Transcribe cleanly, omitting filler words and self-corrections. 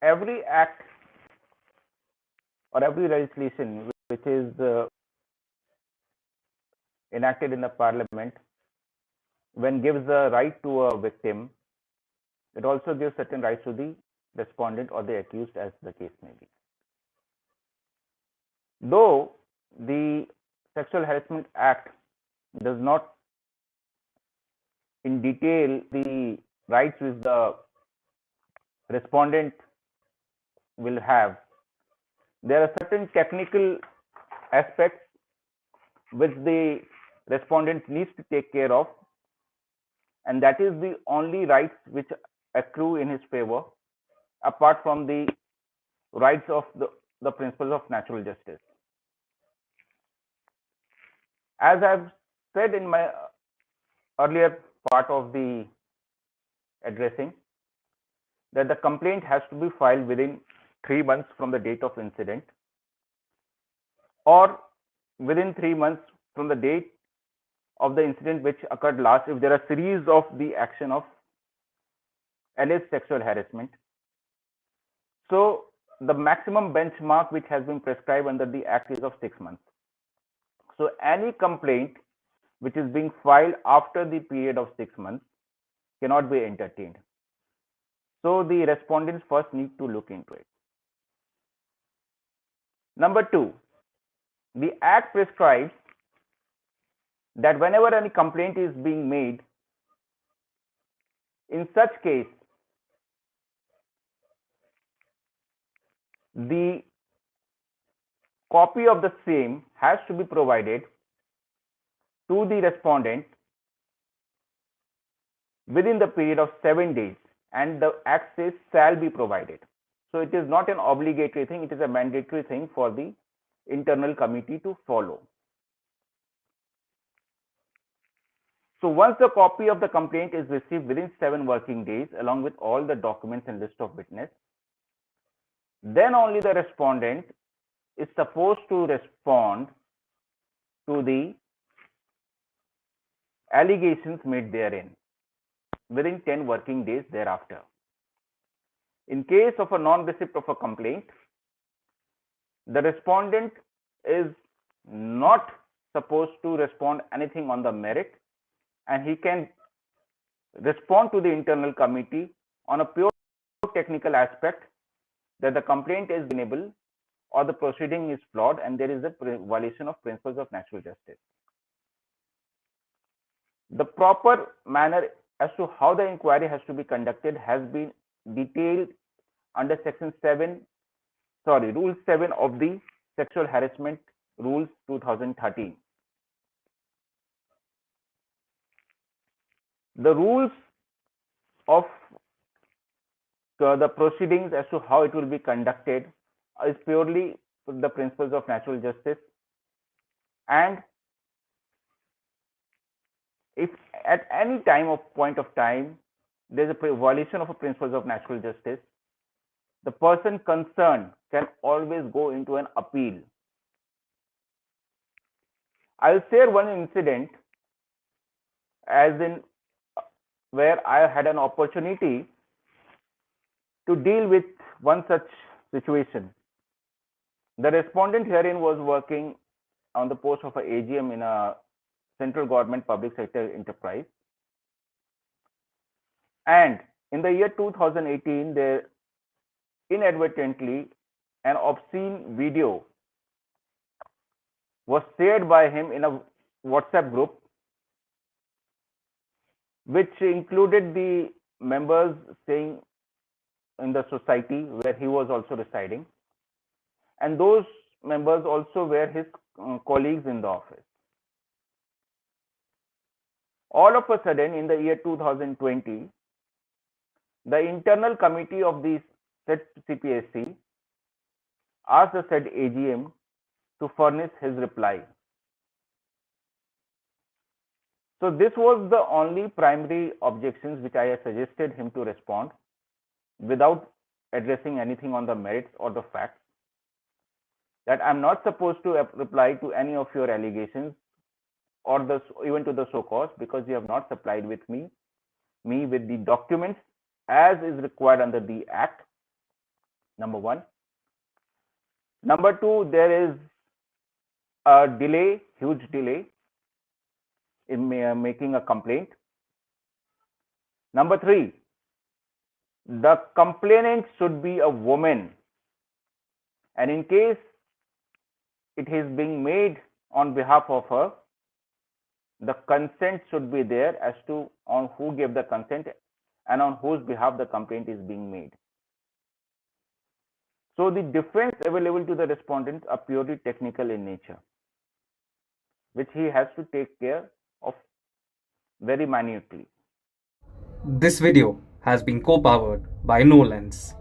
every act or every legislation which is enacted in the parliament, when gives the right to a victim, it also gives certain rights to the respondent or the accused, as the case may be. Though the Sexual Harassment Act does not in detail the rights which the respondent will have, there are certain technical aspects which the respondent needs to take care of, and that is the only rights which accrue in his favor apart from the rights of the principles of natural justice. As I've said in my earlier part of the addressing, that the complaint has to be filed within 3 months from the date of incident, or within 3 months from the date of the incident which occurred last, if there are series of the action of alleged sexual harassment. So the maximum benchmark which has been prescribed under the act is of 6 months. So any complaint which is being filed after the period of 6 months cannot be entertained. So the respondents first need to look into it. Number 2, the act prescribes that whenever any complaint is being made, in such case, the copy of the same has to be provided to the respondent within the period of 7 days, and the act says shall be provided. So it is not an obligatory thing, it is a mandatory thing for the internal committee to follow. So once the copy of the complaint is received within 7 working days along with all the documents and list of witness, then only the respondent is supposed to respond to the allegations made therein within 10 working days thereafter. In case of a non-receipt of a complaint, the respondent is not supposed to respond anything on the merit, and he can respond to the internal committee on a pure technical aspect that the complaint is unable or the proceeding is flawed and there is a violation of principles of natural justice. The proper manner as to how the inquiry has to be conducted has been detailed under Rule 7 of the Sexual Harassment Rules 2013. The rules of the proceedings as to how it will be conducted is purely the principles of natural justice, and if at any point of time there is a violation of a principles of natural justice, the person concerned can always go into an appeal. I'll share one incident as in where I had an opportunity to deal with one such situation. The respondent herein was working on the post of a AGM in a central government public sector enterprise, and in the year 2018 there inadvertently an obscene video was shared by him in a WhatsApp group which included the members staying in the society where he was also residing, and those members also were his colleagues in the office. All of a sudden, in the year 2020, the internal committee of the said CPSC asked the said AGM to furnish his reply. So this was the only primary objections which I had suggested him to respond without addressing anything on the merits or the facts, that I'm not supposed to reply to any of your allegations or even to the so cause, because you have not supplied with me with the documents as is required under the act, Number one. Number two, there is a delay, huge delay in making a complaint. Number three, the complainant should be a woman, and in case it is being made on behalf of her, the consent should be there as to on who gave the consent and on whose behalf the complaint is being made. So the defense available to the respondent are purely technical in nature, which he has to take care of very minutely. This video has been co-powered by NoLens.